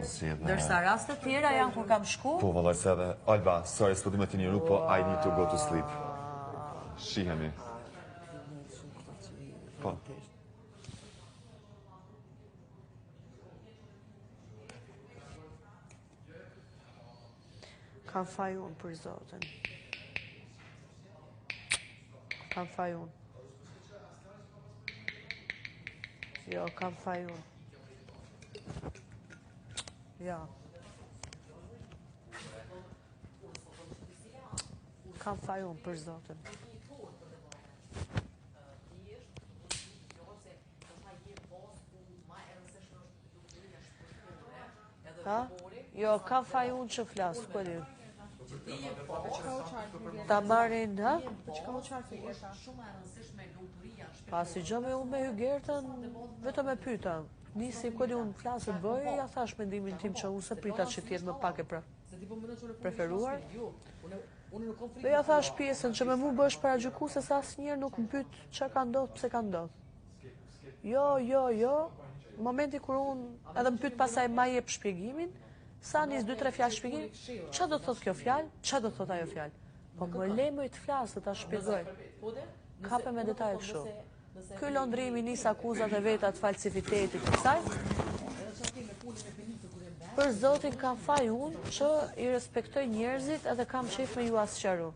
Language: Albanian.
Dërsa rastet tjera janë kur kam shku. Po, vallaj se edhe, Alba, sorry, s'po di me t'injoru, po I need to go to sleep. Shihemi. Po. Kam faj unë për Zotin. Kam faj unë. Jo, kam faj unë. Ja. Kam faj unë për Zotin. Ha? Jo, kam faj unë që flasë, këdi. Ta marrin, ha? Pasi gjë me unë me Hygertën, vetëm e pyta. Nisi këdi unë flasët bëjë, ja thash mendimin tim që unë se prita që tjetë më pak e preferuar. Dhe ja thash pjesën që me mu bësh para gjykuse se asë njerë nuk më pytë që ka ndodhë, pse ka ndodhë. Jo. Momenti kur unë edhe më pytë pasaj ma jep shpjegimin, sa njës 2-3 fjallë shpjegimin, që do të thot kjo fjallë, që do të thot ajo fjallë. Po më lejmë të flasë, të ta shpjegoj. Kape me detajt kështu. Ky londrimi nis akuzat e veta të falsifitetit të kësaj. Për Zotin kam faj unë që i respektoj njerëzit edhe kam qef me ju asqaru.